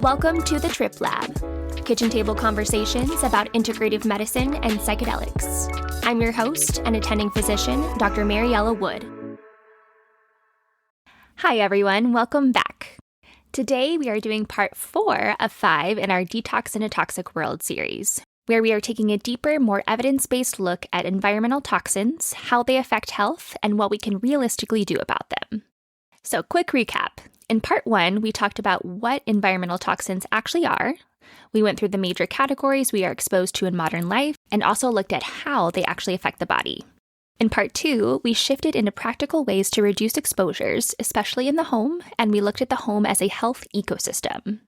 Welcome to the Trip Lab, kitchen table conversations about integrative medicine and psychedelics. I'm your host and attending physician, Dr. Mariella Wood. Hi everyone, welcome back. Today we are doing part 4 of 5 in our Detox in a Toxic World series, where we are taking a deeper, more evidence-based look at environmental toxins, how they affect health, and what we can realistically do about them. So quick recap. In part 1, we talked about what environmental toxins actually are. We went through the major categories we are exposed to in modern life, and also looked at how they actually affect the body. In part 2, we shifted into practical ways to reduce exposures, especially in the home, and we looked at the home as a health ecosystem.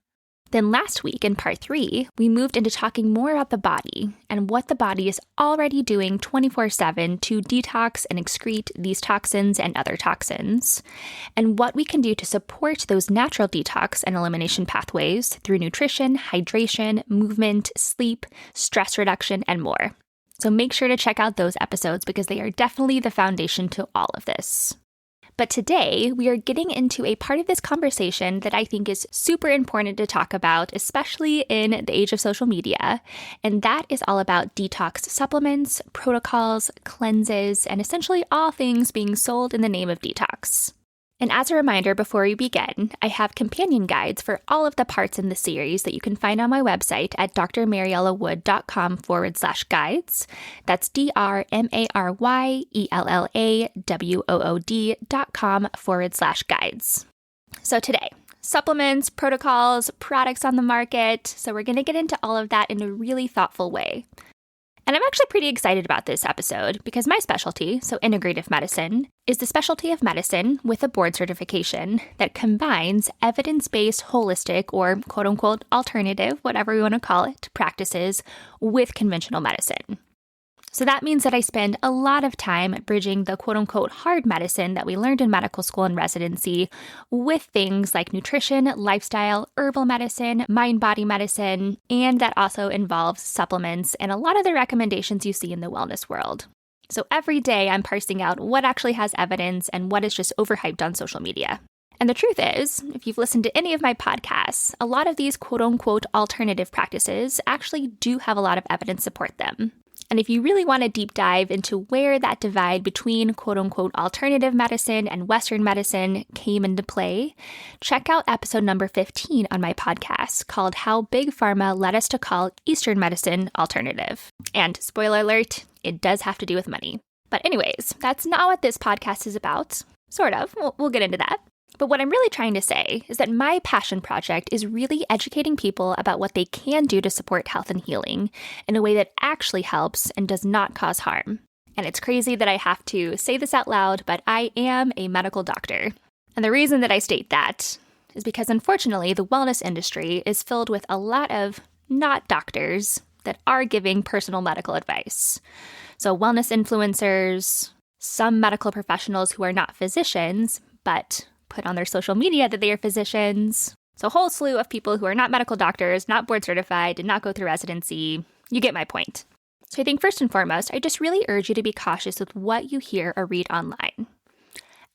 Then last week, in part 3, we moved into talking more about the body and what the body is already doing 24/7 to detox and excrete these toxins and other toxins, and what we can do to support those natural detox and elimination pathways through nutrition, hydration, movement, sleep, stress reduction, and more. So make sure to check out those episodes because they are definitely the foundation to all of this. But today, we are getting into a part of this conversation that I think is super important to talk about, especially in the age of social media, and that is all about detox supplements, protocols, cleanses, and essentially all things being sold in the name of detox. And as a reminder, before we begin, I have companion guides for all of the parts in the series that you can find on my website at drmariellawood.com/guides. That's drmariellawood.com/guides. So today, supplements, protocols, products on the market. So we're going to get into all of that in a really thoughtful way. And I'm actually pretty excited about this episode because my specialty, so integrative medicine, is the specialty of medicine with a board certification that combines evidence-based, holistic, or quote-unquote alternative, whatever we want to call it, practices with conventional medicine. So that means that I spend a lot of time bridging the quote-unquote hard medicine that we learned in medical school and residency with things like nutrition, lifestyle, herbal medicine, mind-body medicine, and that also involves supplements and a lot of the recommendations you see in the wellness world. So every day I'm parsing out what actually has evidence and what is just overhyped on social media. And the truth is, if you've listened to any of my podcasts, a lot of these quote-unquote alternative practices actually do have a lot of evidence support them. And if you really want to deep dive into where that divide between quote-unquote alternative medicine and Western medicine came into play, check out episode number 15 on my podcast called How Big Pharma Led Us to Call Eastern Medicine Alternative. And spoiler alert, it does have to do with money. But anyways, that's not what this podcast is about. Sort of. We'll get into that. But what I'm really trying to say is that my passion project is really educating people about what they can do to support health and healing in a way that actually helps and does not cause harm. And it's crazy that I have to say this out loud, but I am a medical doctor. And the reason that I state that is because unfortunately the wellness industry is filled with a lot of not doctors that are giving personal medical advice. So wellness influencers, some medical professionals who are not physicians, but put on their social media that they are physicians. So a whole slew of people who are not medical doctors, not board certified, did not go through residency. You get my point. So I think first and foremost, I just really urge you to be cautious with what you hear or read online.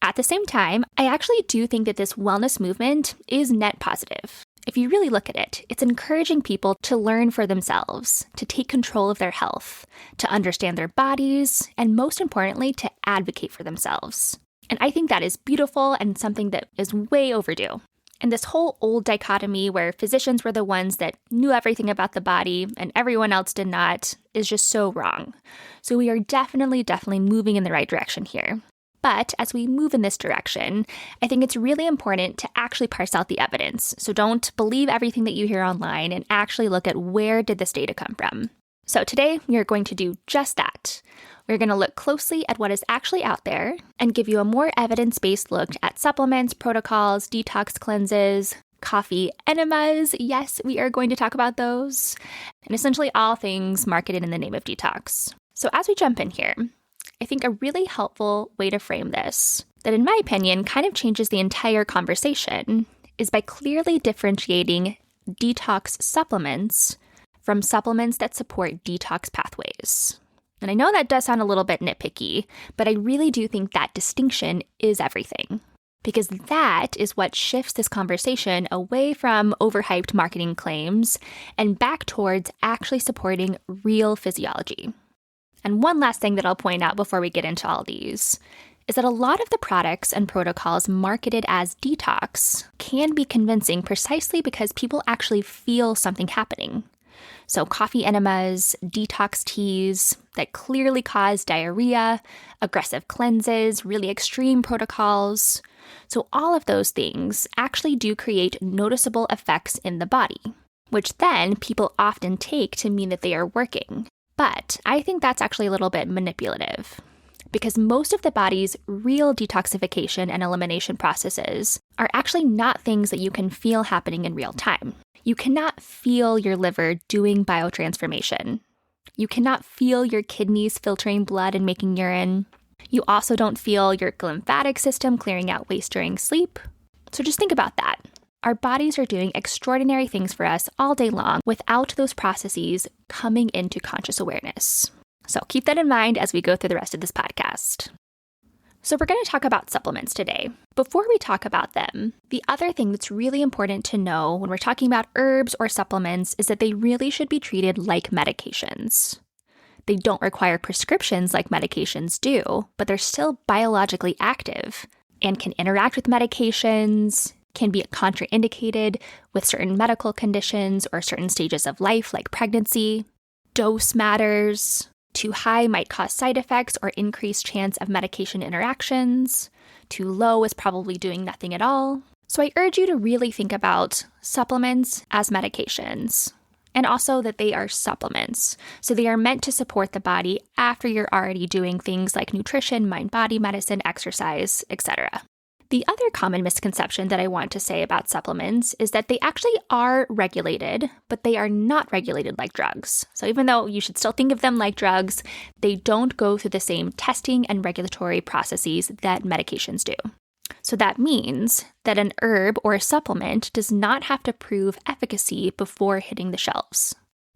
At the same time, I actually do think that this wellness movement is net positive. If you really look at it, it's encouraging people to learn for themselves, to take control of their health, to understand their bodies, and most importantly, to advocate for themselves. And I think that is beautiful and something that is way overdue. And this whole old dichotomy where physicians were the ones that knew everything about the body and everyone else did not is just so wrong. So we are definitely moving in the right direction here. But as we move in this direction, I think it's really important to actually parse out the evidence. So don't believe everything that you hear online and actually look at where did this data come from. So today we are going to do just that. We're going to look closely at what is actually out there and give you a more evidence-based look at supplements, protocols, detox cleanses, coffee enemas. Yes, we are going to talk about those, and essentially all things marketed in the name of detox. So as we jump in here, I think a really helpful way to frame this, that in my opinion kind of changes the entire conversation, is by clearly differentiating detox supplements from supplements that support detox pathways. And I know that does sound a little bit nitpicky, but I really do think that distinction is everything. because that is what shifts this conversation away from overhyped marketing claims and back towards actually supporting real physiology. And one last thing that I'll point out before we get into all these is that a lot of the products and protocols marketed as detox can be convincing precisely because people actually feel something happening. So coffee enemas, detox teas that clearly cause diarrhea, aggressive cleanses, really extreme protocols. So all of those things actually do create noticeable effects in the body, which then people often take to mean that they are working. But I think that's actually a little bit manipulative, because most of the body's real detoxification and elimination processes are actually not things that you can feel happening in real time. You cannot feel your liver doing biotransformation. You cannot feel your kidneys filtering blood and making urine. You also don't feel your lymphatic system clearing out waste during sleep. So just think about that. Our bodies are doing extraordinary things for us all day long without those processes coming into conscious awareness. So keep that in mind as we go through the rest of this podcast. So we're going to talk about supplements today. Before we talk about them, the other thing that's really important to know when we're talking about herbs or supplements is that they really should be treated like medications. They don't require prescriptions like medications do, but they're still biologically active and can interact with medications, can be contraindicated with certain medical conditions or certain stages of life like pregnancy. Dose matters. Too high might cause side effects or increased chance of medication interactions. Too low is probably doing nothing at all. So I urge you to really think about supplements as medications, and also that they are supplements. So they are meant to support the body after you're already doing things like nutrition, mind-body medicine, exercise, etc. The other common misconception that I want to say about supplements is that they actually are regulated, but they are not regulated like drugs. So even though you should still think of them like drugs, they don't go through the same testing and regulatory processes that medications do. So that means that an herb or a supplement does not have to prove efficacy before hitting the shelves.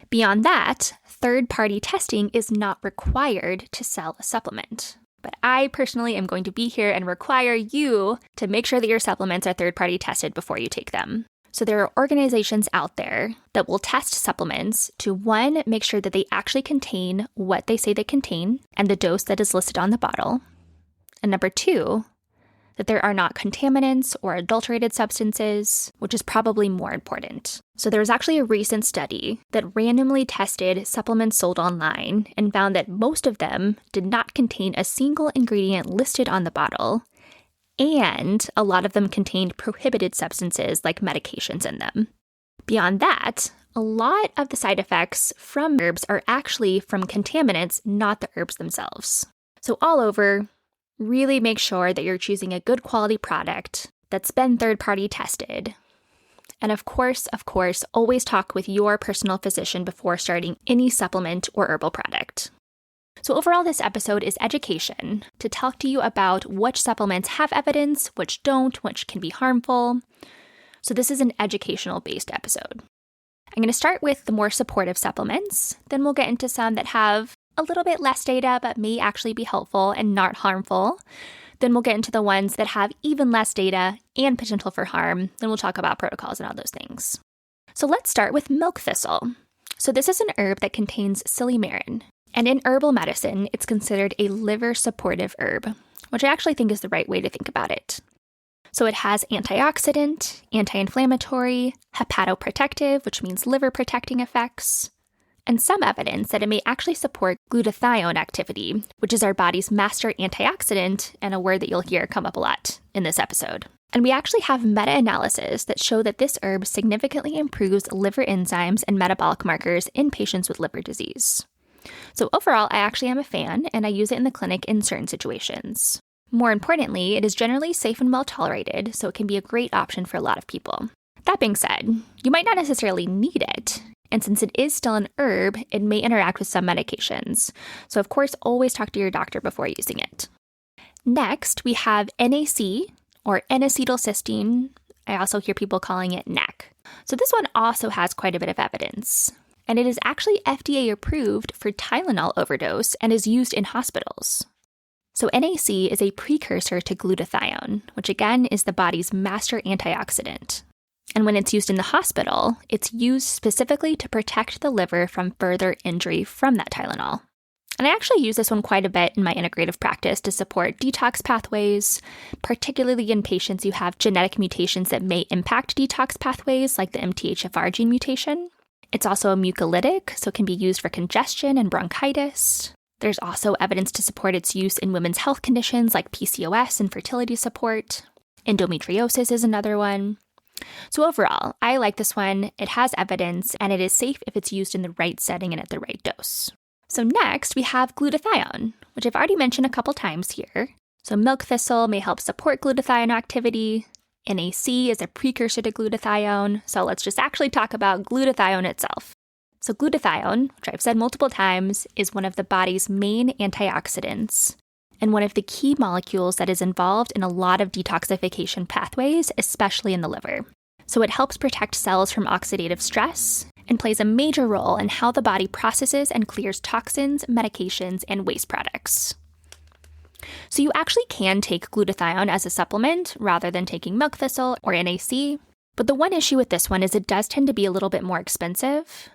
Beyond that, third-party testing is not required to sell a supplement. But I personally am going to be here and require you to make sure that your supplements are third-party tested before you take them. So there are organizations out there that will test supplements to, one, make sure that they actually contain what they say they contain and the dose that is listed on the bottle. And number two, that there are not contaminants or adulterated substances, which is probably more important. So there was actually a recent study that randomly tested supplements sold online and found that most of them did not contain a single ingredient listed on the bottle, and a lot of them contained prohibited substances like medications in them. Beyond that, a lot of the side effects from herbs are actually from contaminants, not the herbs themselves. So all over, really make sure that you're choosing a good quality product that's been third-party tested. And of course, always talk with your personal physician before starting any supplement or herbal product. So overall, this episode is education to talk to you about which supplements have evidence, which don't, which can be harmful. So this is an educational-based episode. I'm going to start with the more supportive supplements, then we'll get into some that have a little bit less data, but may actually be helpful and not harmful. Then we'll get into the ones that have even less data and potential for harm. Then we'll talk about protocols and all those things. So let's start with milk thistle. So this is an herb that contains silymarin. And in herbal medicine, it's considered a liver-supportive herb, which I actually think is the right way to think about it. So it has antioxidant, anti-inflammatory, hepatoprotective, which means liver-protecting effects, and some evidence that it may actually support glutathione activity, which is our body's master antioxidant and a word that you'll hear come up a lot in this episode. And we actually have meta-analysis that show that this herb significantly improves liver enzymes and metabolic markers in patients with liver disease. So overall, I actually am a fan, and I use it in the clinic in certain situations. More importantly, it is generally safe and well tolerated, so it can be a great option for a lot of people. That being said, you might not necessarily need it. And since it is still an herb, it may interact with some medications. So of course, always talk to your doctor before using it. Next, we have NAC, or N-acetylcysteine. I also hear people calling it NAC. So this one also has quite a bit of evidence. And it is actually FDA approved for Tylenol overdose and is used in hospitals. So NAC is a precursor to glutathione, which again is the body's master antioxidant. And when it's used in the hospital, it's used specifically to protect the liver from further injury from that Tylenol. And I actually use this one quite a bit in my integrative practice to support detox pathways, particularly in patients who have genetic mutations that may impact detox pathways, like the MTHFR gene mutation. It's also a mucolytic, so it can be used for congestion and bronchitis. There's also evidence to support its use in women's health conditions like PCOS and fertility support. Endometriosis is another one. So overall, I like this one. It has evidence, and it is safe if it's used in the right setting and at the right dose. So next, we have glutathione, which I've already mentioned a couple times here. So milk thistle may help support glutathione activity. NAC is a precursor to glutathione. So let's just actually talk about glutathione itself. So glutathione, which I've said multiple times, is one of the body's main antioxidants and one of the key molecules that is involved in a lot of detoxification pathways, especially in the liver. So it helps protect cells from oxidative stress and plays a major role in how the body processes and clears toxins, medications, and waste products. So you actually can take glutathione as a supplement rather than taking milk thistle or NAC, but the one issue with this one is it does tend to be a little bit more expensive,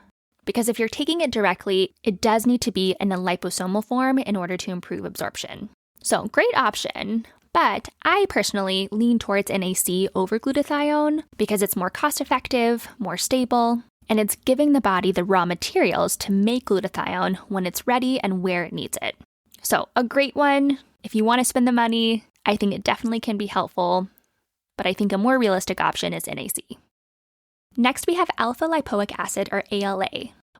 because if you're taking it directly, it does need to be in a liposomal form in order to improve absorption. So great option, but I personally lean towards NAC over glutathione because it's more cost-effective, more stable, and it's giving the body the raw materials to make glutathione when it's ready and where it needs it. So a great one. If you want to spend the money, I think it definitely can be helpful, but I think a more realistic option is NAC. Next, we have alpha lipoic acid, or ALA,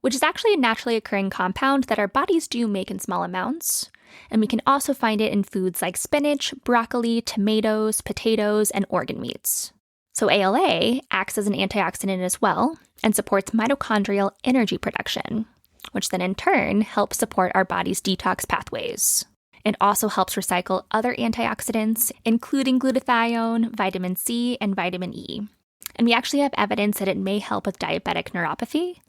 which is actually a naturally occurring compound that our bodies do make in small amounts, and we can also find it in foods like spinach, broccoli, tomatoes, potatoes, and organ meats. So ALA acts as an antioxidant as well and supports mitochondrial energy production, which then in turn helps support our body's detox pathways. It also helps recycle other antioxidants, including glutathione, vitamin C, and vitamin E. And we actually have evidence that it may help with diabetic neuropathy,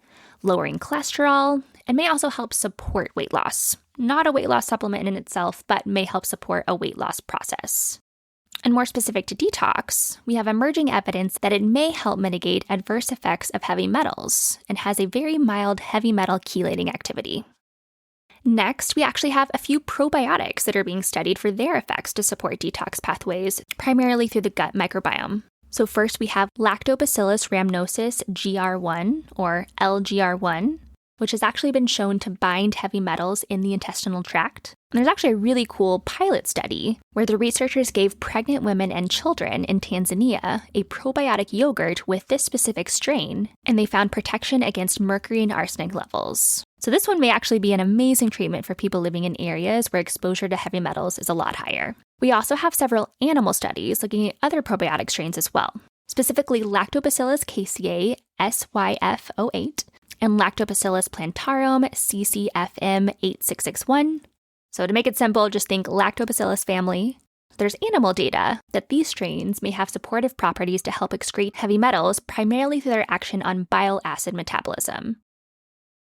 lowering cholesterol, and may also help support weight loss. Not a weight loss supplement in itself, but may help support a weight loss process. And more specific to detox, we have emerging evidence that it may help mitigate adverse effects of heavy metals and has a very mild heavy metal chelating activity. Next, we actually have a few probiotics that are being studied for their effects to support detox pathways, primarily through the gut microbiome. So first we have Lactobacillus rhamnosus GR1, or LGR1, which has actually been shown to bind heavy metals in the intestinal tract. And there's actually a really cool pilot study where the researchers gave pregnant women and children in Tanzania a probiotic yogurt with this specific strain, and they found protection against mercury and arsenic levels. So this one may actually be an amazing treatment for people living in areas where exposure to heavy metals is a lot higher. We also have several animal studies looking at other probiotic strains as well, specifically Lactobacillus casei SYF08 and Lactobacillus plantarum CCFM 8661. So to make it simple, just think Lactobacillus family. There's animal data that these strains may have supportive properties to help excrete heavy metals, primarily through their action on bile acid metabolism.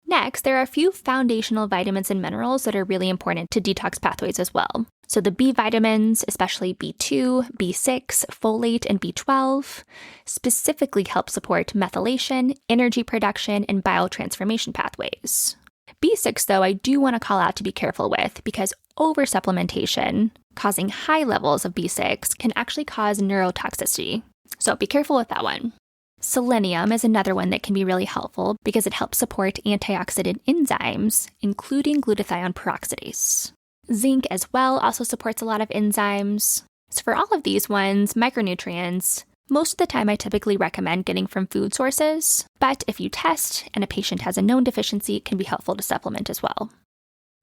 Next, there are a few foundational vitamins and minerals that are really important to detox pathways as well. So the B vitamins, especially B2, B6, folate, and B12, specifically help support methylation, energy production, and biotransformation pathways. B6, though, I do want to call out to be careful with because oversupplementation, causing high levels of B6, can actually cause neurotoxicity. So be careful with that one. Selenium is another one that can be really helpful because it helps support antioxidant enzymes, including glutathione peroxidase. Zinc as well also supports a lot of enzymes. So for all of these ones, micronutrients, most of the time I typically recommend getting from food sources, but if you test and a patient has a known deficiency, it can be helpful to supplement as well.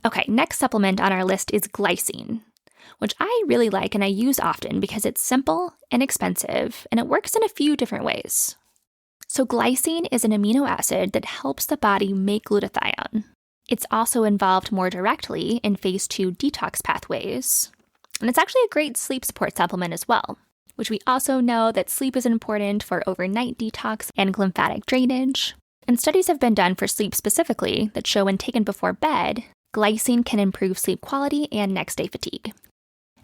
Okay, next supplement on our list is glycine, which I really like and I use often because it's simple, inexpensive, and it works in a few different ways. So glycine is an amino acid that helps the body make glutathione. It's also involved more directly in phase 2 detox pathways. And it's actually a great sleep support supplement as well, which we also know that sleep is important for overnight detox and lymphatic drainage. And studies have been done for sleep specifically that show when taken before bed, glycine can improve sleep quality and next day fatigue.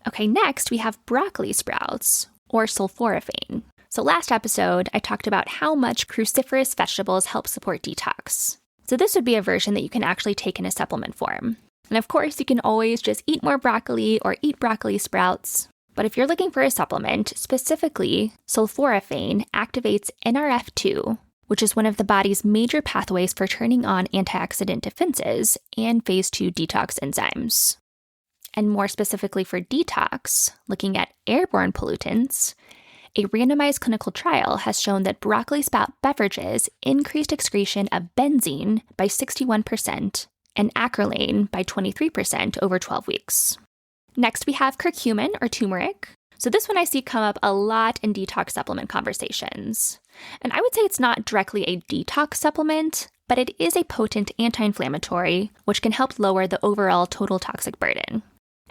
Okay, next we have broccoli sprouts, or sulforaphane. So last episode, I talked about how much cruciferous vegetables help support detox. So this would be a version that you can actually take in a supplement form. And of course, you can always just eat more broccoli or eat broccoli sprouts. But if you're looking for a supplement, specifically, sulforaphane activates NRF2, which is one of the body's major pathways for turning on antioxidant defenses and phase 2 detox enzymes. And more specifically for detox, looking at airborne pollutants, a randomized clinical trial has shown that broccoli sprout beverages increased excretion of benzene by 61% and acrylane by 23% over 12 weeks. Next, we have curcumin or turmeric. So this one I see come up a lot in detox supplement conversations. And I would say it's not directly a detox supplement, but it is a potent anti-inflammatory, which can help lower the overall total toxic burden.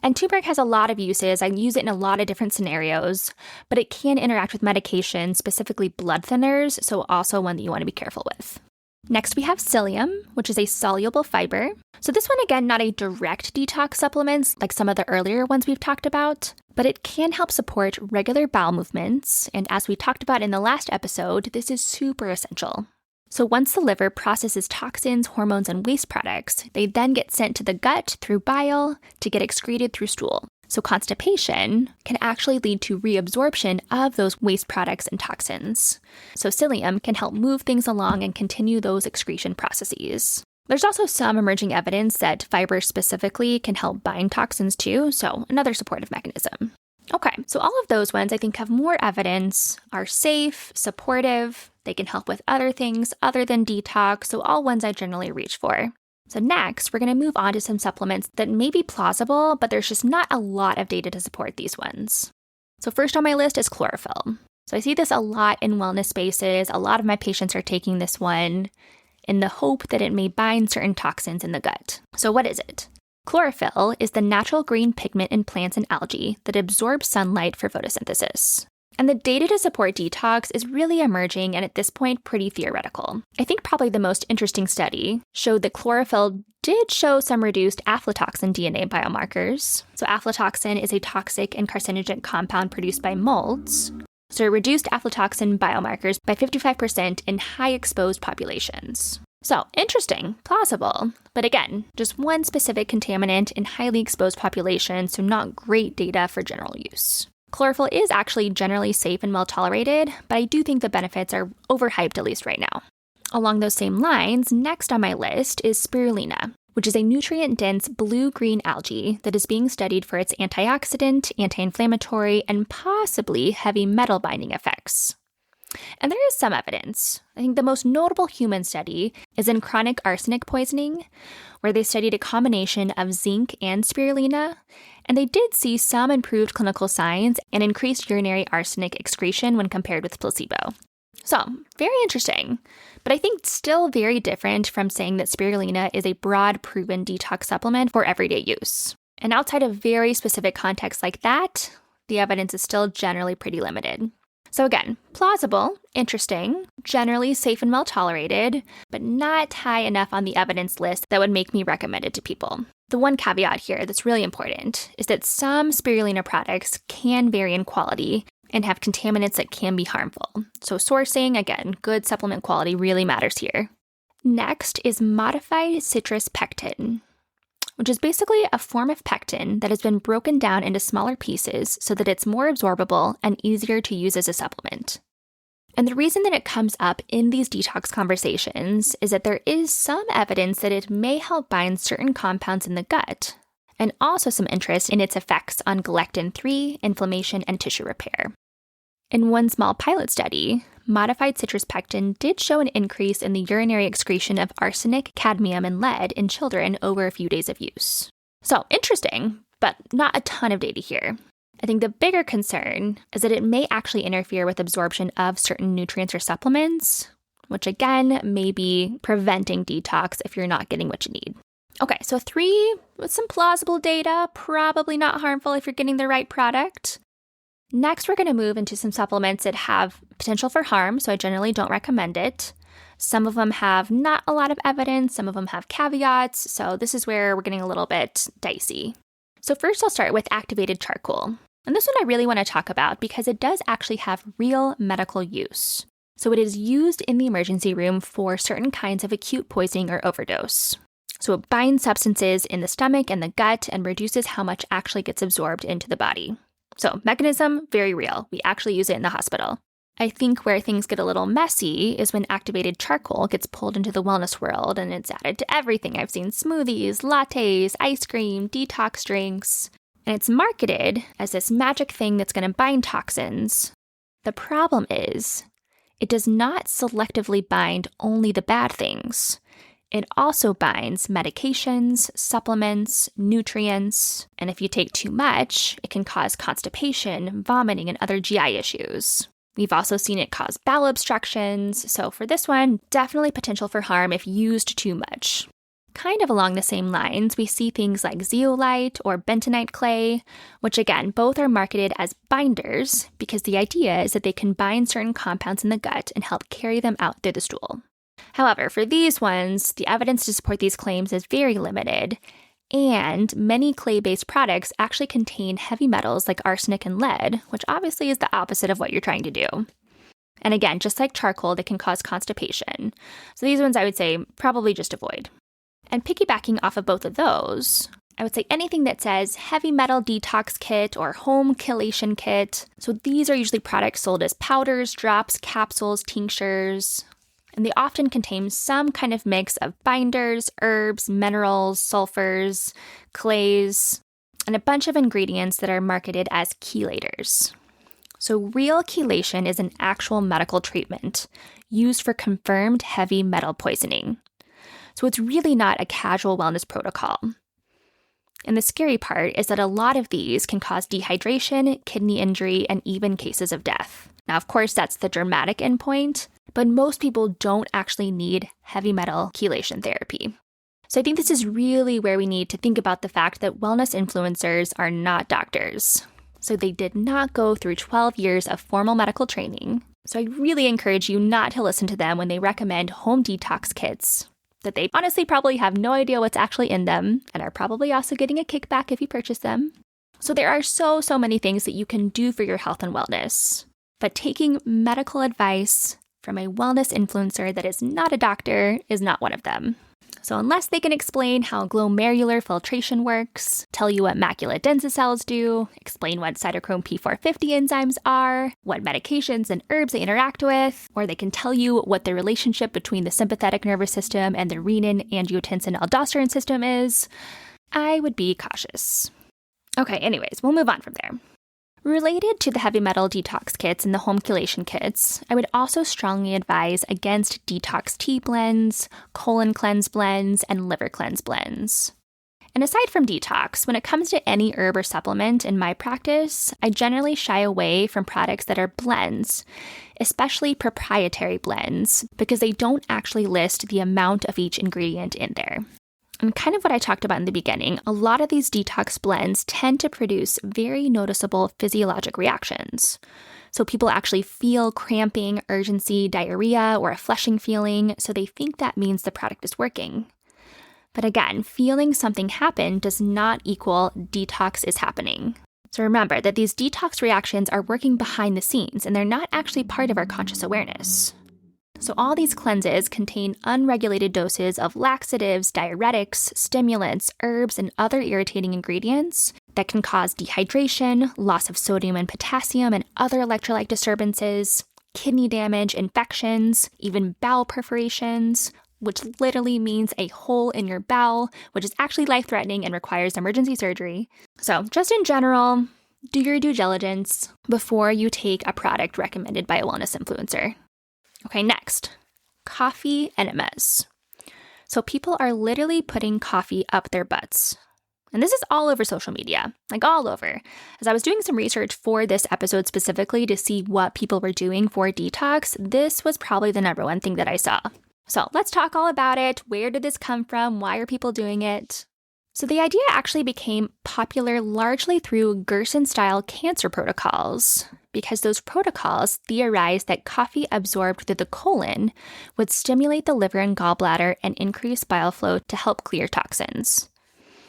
And turmeric has a lot of uses. I use it in a lot of different scenarios, but it can interact with medication, specifically blood thinners, so also one that you want to be careful with. Next, we have psyllium, which is a soluble fiber. So this one, again, not a direct detox supplement like some of the earlier ones we've talked about, but it can help support regular bowel movements. And as we talked about in the last episode, this is super essential. So once the liver processes toxins, hormones, and waste products, they then get sent to the gut through bile to get excreted through stool. So constipation can actually lead to reabsorption of those waste products and toxins. So psyllium can help move things along and continue those excretion processes. There's also some emerging evidence that fiber specifically can help bind toxins too, so another supportive mechanism. Okay, so all of those ones I think have more evidence, are safe, supportive, they can help with other things other than detox, so all ones I generally reach for. So next, we're going to move on to some supplements that may be plausible, but there's just not a lot of data to support these ones. So first on my list is chlorophyll. So I see this a lot in wellness spaces. A lot of my patients are taking this one in the hope that it may bind certain toxins in the gut. So what is it? Chlorophyll is the natural green pigment in plants and algae that absorbs sunlight for photosynthesis. And the data to support detox is really emerging and at this point pretty theoretical. I think probably the most interesting study showed that chlorophyll did show some reduced aflatoxin DNA biomarkers. So aflatoxin is a toxic and carcinogenic compound produced by molds. So it reduced aflatoxin biomarkers by 55% in high exposed populations. So interesting, plausible, but again, just one specific contaminant in highly exposed populations, so not great data for general use. Chlorophyll is actually generally safe and well tolerated, but I do think the benefits are overhyped at least right now. Along those same lines, next on my list is spirulina, which is a nutrient-dense blue-green algae that is being studied for its antioxidant, anti-inflammatory, and possibly heavy metal binding effects. And there is some evidence. I think the most notable human study is in chronic arsenic poisoning, where they studied a combination of zinc and spirulina, and they did see some improved clinical signs and increased urinary arsenic excretion when compared with placebo. So, very interesting, but I think still very different from saying that spirulina is a broad proven detox supplement for everyday use. And outside of very specific contexts like that, the evidence is still generally pretty limited. So again, plausible, interesting, generally safe and well tolerated, but not high enough on the evidence list that would make me recommend it to people. The one caveat here that's really important is that some spirulina products can vary in quality and have contaminants that can be harmful. So sourcing, again, good supplement quality really matters here. Next is modified citrus pectin, which is basically a form of pectin that has been broken down into smaller pieces so that it's more absorbable and easier to use as a supplement. And the reason that it comes up in these detox conversations is that there is some evidence that it may help bind certain compounds in the gut, and also some interest in its effects on galectin-3, inflammation, and tissue repair. In one small pilot study, modified citrus pectin did show an increase in the urinary excretion of arsenic, cadmium, and lead in children over a few days of use. So interesting, but not a ton of data here. I think the bigger concern is that it may actually interfere with absorption of certain nutrients or supplements, which again may be preventing detox if you're not getting what you need. Okay, so 3 with some plausible data, probably not harmful if you're getting the right product. Next, we're going to move into some supplements that have potential for harm, so I generally don't recommend it. Some of them have not a lot of evidence, some of them have caveats, so this is where we're getting a little bit dicey. So first I'll start with activated charcoal. And this one I really want to talk about because it does actually have real medical use. So it is used in the emergency room for certain kinds of acute poisoning or overdose. So it binds substances in the stomach and the gut and reduces how much actually gets absorbed into the body. So mechanism, very real. We actually use it in the hospital. I think where things get a little messy is when activated charcoal gets pulled into the wellness world and it's added to everything. I've seen smoothies, lattes, ice cream, detox drinks, and it's marketed as this magic thing that's going to bind toxins. The problem is, it does not selectively bind only the bad things. It also binds medications, supplements, nutrients, and if you take too much, it can cause constipation, vomiting, and other GI issues. We've also seen it cause bowel obstructions, so for this one, definitely potential for harm if used too much. Kind of along the same lines, we see things like zeolite or bentonite clay, which again, both are marketed as binders because the idea is that they can bind certain compounds in the gut and help carry them out through the stool. However, for these ones, the evidence to support these claims is very limited, and many clay-based products actually contain heavy metals like arsenic and lead, which obviously is the opposite of what you're trying to do. And again, just like charcoal, they can cause constipation. So these ones I would say probably just avoid. And piggybacking off of both of those, I would say anything that says heavy metal detox kit or home chelation kit. So these are usually products sold as powders, drops, capsules, tinctures. And they often contain some kind of mix of binders, herbs, minerals, sulfurs, clays, and a bunch of ingredients that are marketed as chelators. So real chelation is an actual medical treatment used for confirmed heavy metal poisoning. So it's really not a casual wellness protocol. And the scary part is that a lot of these can cause dehydration, kidney injury, and even cases of death. Now, of course, that's the dramatic endpoint, but most people don't actually need heavy metal chelation therapy. So I think this is really where we need to think about the fact that wellness influencers are not doctors. So they did not go through 12 years of formal medical training. So I really encourage you not to listen to them when they recommend home detox kits that they honestly probably have no idea what's actually in them and are probably also getting a kickback if you purchase them. So there are so many things that you can do for your health and wellness. But taking medical advice from a wellness influencer that is not a doctor is not one of them. So unless they can explain how glomerular filtration works, tell you what macula densa cells do, explain what cytochrome P450 enzymes are, what medications and herbs they interact with, or they can tell you what the relationship between the sympathetic nervous system and the renin, angiotensin, aldosterone system is, I would be cautious. Okay, anyways, we'll move on from there. Related to the heavy metal detox kits and the home chelation kits, I would also strongly advise against detox tea blends, colon cleanse blends, and liver cleanse blends. And aside from detox, when it comes to any herb or supplement in my practice, I generally shy away from products that are blends, especially proprietary blends, because they don't actually list the amount of each ingredient in there. And kind of what I talked about in the beginning, a lot of these detox blends tend to produce very noticeable physiologic reactions. So people actually feel cramping, urgency, diarrhea, or a flushing feeling, so they think that means the product is working. But again, feeling something happen does not equal detox is happening. So remember that these detox reactions are working behind the scenes, and they're not actually part of our conscious awareness. So all these cleanses contain unregulated doses of laxatives, diuretics, stimulants, herbs, and other irritating ingredients that can cause dehydration, loss of sodium and potassium, and other electrolyte disturbances, kidney damage, infections, even bowel perforations, which literally means a hole in your bowel, which is actually life-threatening and requires emergency surgery. So just in general, do your due diligence before you take a product recommended by a wellness influencer. Okay, next, coffee enemas. So people are literally putting coffee up their butts. And this is all over social media, like all over. As I was doing some research for this episode specifically to see what people were doing for detox, this was probably the number one thing that I saw. So let's talk all about it. Where did this come from? Why are people doing it? So the idea actually became popular largely through Gerson-style cancer protocols, because those protocols theorized that coffee absorbed through the colon would stimulate the liver and gallbladder and increase bile flow to help clear toxins.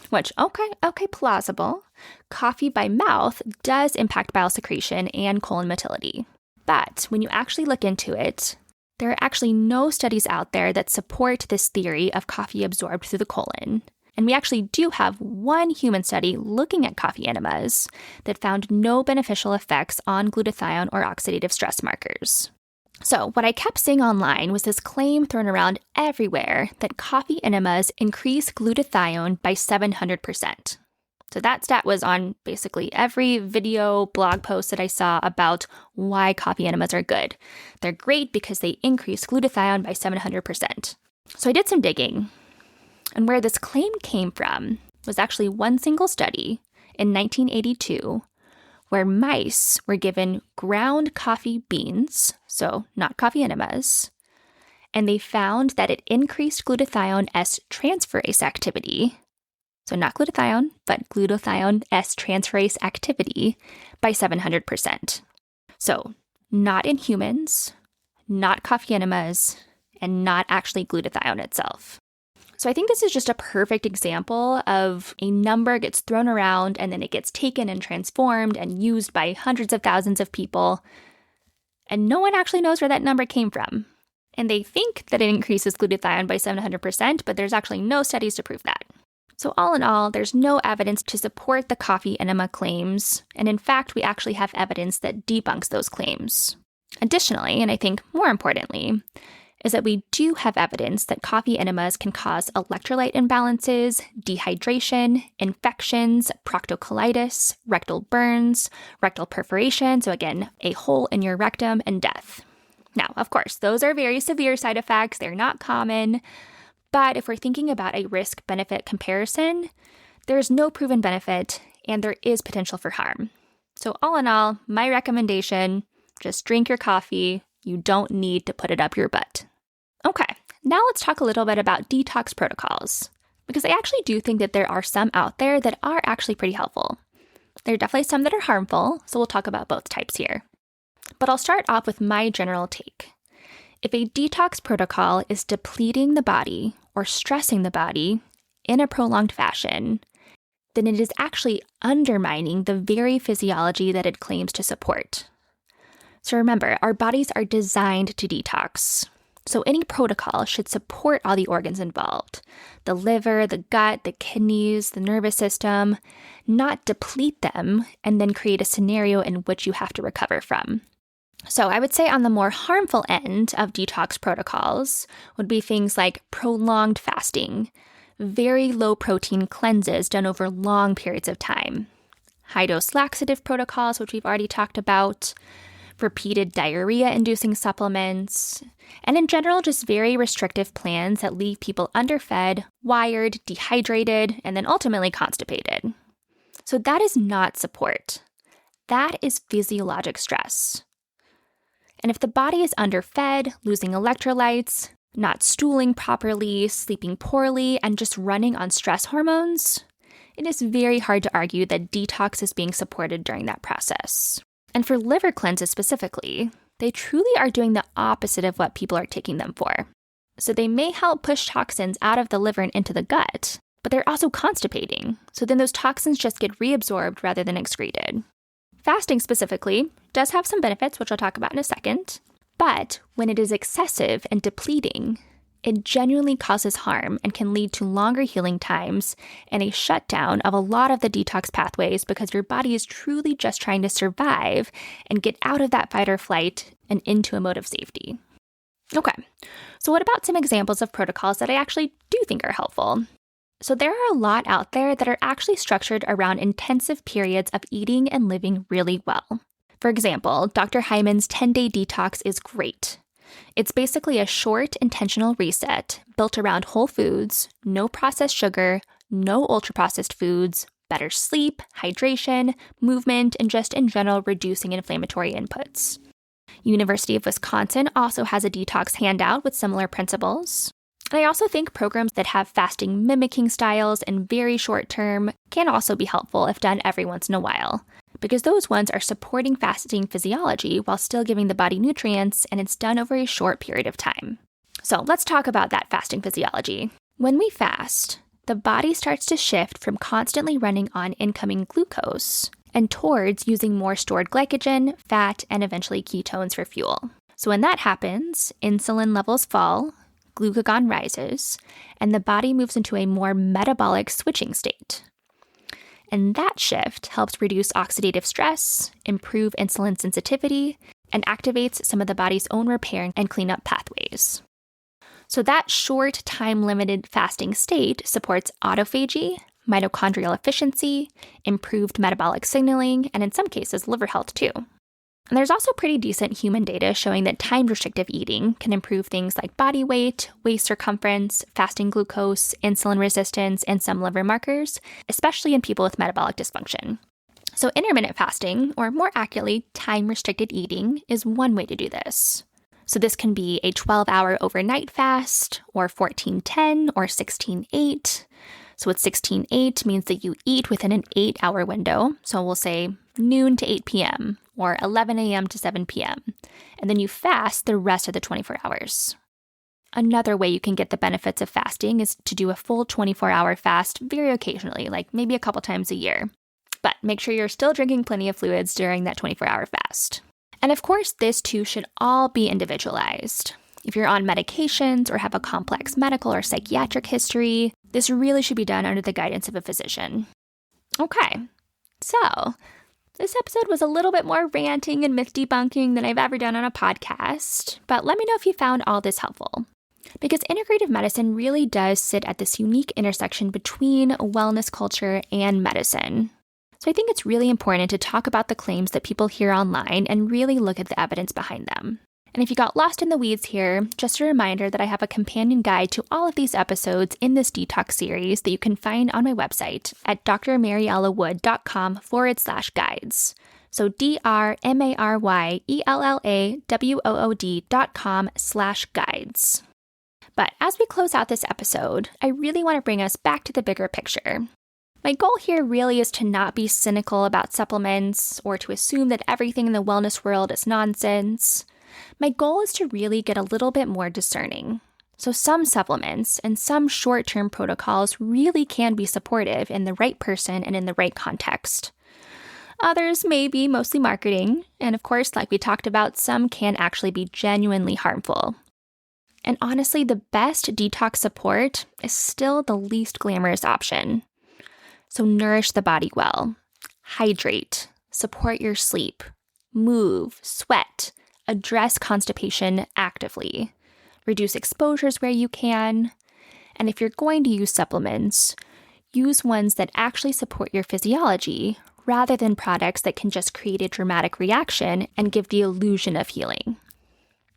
Which, okay, plausible. coffee by mouth does impact bile secretion and colon motility. But when you actually look into it, there are actually no studies out there that support this theory of coffee absorbed through the colon. And we actually do have one human study looking at coffee enemas that found no beneficial effects on glutathione or oxidative stress markers. So what I kept seeing online was this claim thrown around everywhere that coffee enemas increase glutathione by 700%. So that stat was on basically every video blog post that I saw about why coffee enemas are good. They're great because they increase glutathione by 700%. So I did some digging, and where this claim came from was actually one single study in 1982 where mice were given ground coffee beans, so not coffee enemas, and they found that it increased glutathione S transferase activity, so not glutathione, but glutathione S transferase activity by 700%. So not in humans, not coffee enemas, and not actually glutathione itself. So I think this is just a perfect example of a number gets thrown around and then it gets taken and transformed and used by hundreds of thousands of people, and no one actually knows where that number came from. And they think that it increases glutathione by 700%, but there's actually no studies to prove that. So all in all, there's no evidence to support the coffee enema claims, and in fact, we actually have evidence that debunks those claims. Additionally, and I think more importantly, is that we do have evidence that coffee enemas can cause electrolyte imbalances, dehydration, infections, proctocolitis, rectal burns, rectal perforation, so again, a hole in your rectum, and death. Now, of course, those are very severe side effects. They're not common. But if we're thinking about a risk-benefit comparison, there's no proven benefit and there is potential for harm. So all in all, my recommendation, just drink your coffee. You don't need to put it up your butt. Okay, now let's talk a little bit about detox protocols, because I actually do think that there are some out there that are actually pretty helpful. There are definitely some that are harmful, so we'll talk about both types here. But I'll start off with my general take. If a detox protocol is depleting the body or stressing the body in a prolonged fashion, then it is actually undermining the very physiology that it claims to support. So remember, our bodies are designed to detox. So any protocol should support all the organs involved, the liver, the gut, the kidneys, the nervous system, not deplete them and then create a scenario in which you have to recover from. So I would say on the more harmful end of detox protocols would be things like prolonged fasting, very low protein cleanses done over long periods of time, high-dose laxative protocols, which we've already talked about, repeated diarrhea-inducing supplements, and in general, just very restrictive plans that leave people underfed, wired, dehydrated, and then ultimately constipated. So that is not support. That is physiologic stress. And if the body is underfed, losing electrolytes, not stooling properly, sleeping poorly, and just running on stress hormones, it is very hard to argue that detox is being supported during that process. And for liver cleanses specifically, they truly are doing the opposite of what people are taking them for. So they may help push toxins out of the liver and into the gut, but they're also constipating. So then those toxins just get reabsorbed rather than excreted. Fasting specifically does have some benefits, which I'll talk about in a second, but when it is excessive and depleting, it genuinely causes harm and can lead to longer healing times and a shutdown of a lot of the detox pathways because your body is truly just trying to survive and get out of that fight or flight and into a mode of safety. Okay, so what about some examples of protocols that I actually do think are helpful? So there are a lot out there that are actually structured around intensive periods of eating and living really well. For example, Dr. Hyman's 10-day detox is great. It's basically a short, intentional reset built around whole foods, no processed sugar, no ultra-processed foods, better sleep, hydration, movement, and just in general reducing inflammatory inputs. University of Wisconsin also has a detox handout with similar principles. And I also think programs that have fasting mimicking styles and very short term can also be helpful if done every once in a while, because those ones are supporting fasting physiology while still giving the body nutrients, and it's done over a short period of time. So let's talk about that fasting physiology. When we fast, the body starts to shift from constantly running on incoming glucose and towards using more stored glycogen, fat, and eventually ketones for fuel. So when that happens, insulin levels fall, glucagon rises, and the body moves into a more metabolic switching state. And that shift helps reduce oxidative stress, improve insulin sensitivity, and activates some of the body's own repair and cleanup pathways. So that short, time-limited fasting state supports autophagy, mitochondrial efficiency, improved metabolic signaling, and in some cases, liver health too. And there's also pretty decent human data showing that time-restrictive eating can improve things like body weight, waist circumference, fasting glucose, insulin resistance, and some liver markers, especially in people with metabolic dysfunction. So intermittent fasting, or more accurately, time-restricted eating, is one way to do this. So this can be a 12-hour overnight fast, or 14-10, or 16-8. So what 16-8 means that you eat within an 8-hour window. So we'll say noon to 8 p.m., or 11 a.m. to 7 p.m., and then you fast the rest of the 24 hours. Another way you can get the benefits of fasting is to do a full 24-hour fast very occasionally, like maybe a couple times a year. But make sure you're still drinking plenty of fluids during that 24-hour fast. And of course, this too should all be individualized. If you're on medications or have a complex medical or psychiatric history, this really should be done under the guidance of a physician. Okay, so this episode was a little bit more ranting and myth debunking than I've ever done on a podcast, but let me know if you found all this helpful. Because integrative medicine really does sit at this unique intersection between wellness culture and medicine. So I think it's really important to talk about the claims that people hear online and really look at the evidence behind them. And if you got lost in the weeds here, just a reminder that I have a companion guide to all of these episodes in this detox series that you can find on my website at drmariellawood.com/guides. So drmariellawood.com/guides. But as we close out this episode, I really want to bring us back to the bigger picture. My goal here really is to not be cynical about supplements or to assume that everything in the wellness world is nonsense. My goal is to really get a little bit more discerning. So some supplements and some short-term protocols really can be supportive in the right person and in the right context. Others may be mostly marketing, and of course, like we talked about, some can actually be genuinely harmful. And honestly, the best detox support is still the least glamorous option. So nourish the body well, hydrate, support your sleep, move, sweat, address constipation actively, reduce exposures where you can, and if you're going to use supplements, use ones that actually support your physiology rather than products that can just create a dramatic reaction and give the illusion of healing.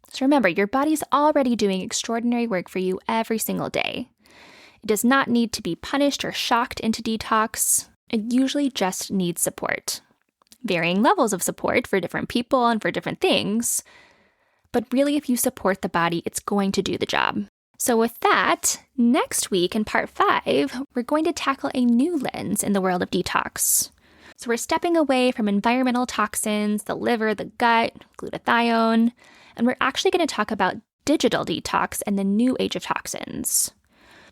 So remember, your body's already doing extraordinary work for you every single day. It does not need to be punished or shocked into detox. It usually just needs support. Varying levels of support for different people and for different things. But really, if you support the body, it's going to do the job. So with that, next week in part 5, we're going to tackle a new lens in the world of detox. So we're stepping away from environmental toxins, the liver, the gut, glutathione, and we're actually going to talk about digital detox and the new age of toxins.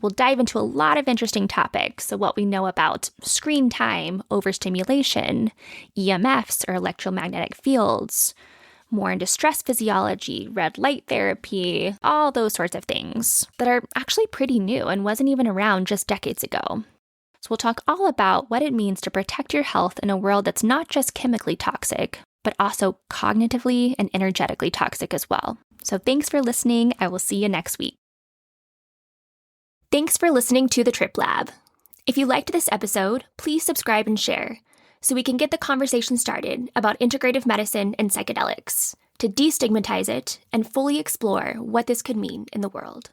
We'll dive into a lot of interesting topics, so what we know about screen time, overstimulation, EMFs or electromagnetic fields, more into stress physiology, red light therapy, all those sorts of things that are actually pretty new and wasn't even around just decades ago. So we'll talk all about what it means to protect your health in a world that's not just chemically toxic, but also cognitively and energetically toxic as well. So thanks for listening. I will see you next week. Thanks for listening to The Trip Lab. If you liked this episode, please subscribe and share so we can get the conversation started about integrative medicine and psychedelics, to destigmatize it and fully explore what this could mean in the world.